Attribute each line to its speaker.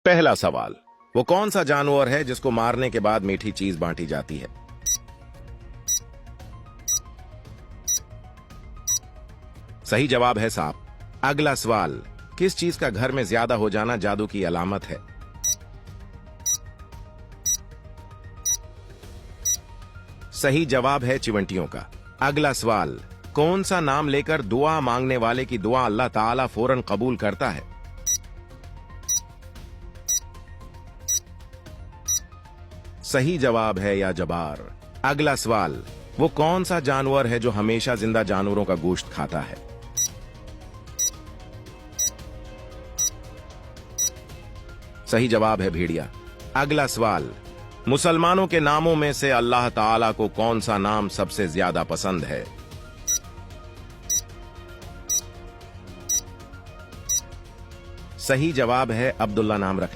Speaker 1: पहला सवाल, वो कौन सा जानवर है जिसको मारने के बाद मीठी चीज बांटी जाती है? सही जवाब है सांप। अगला सवाल, किस चीज का घर में ज्यादा हो जाना जादू की अलामत है? सही जवाब है चिवंटियों का। अगला सवाल, कौन सा नाम लेकर दुआ मांगने वाले की दुआ अल्लाह ताला फौरन कबूल करता है? सही जवाब है या जबार। अगला सवाल, वो कौन सा जानवर है जो हमेशा जिंदा जानवरों का गोश्त खाता है? सही जवाब है भेड़िया। अगला सवाल, मुसलमानों के नामों में से अल्लाह ताला को कौन सा नाम सबसे ज्यादा पसंद है? सही जवाब है अब्दुल्ला नाम रखना।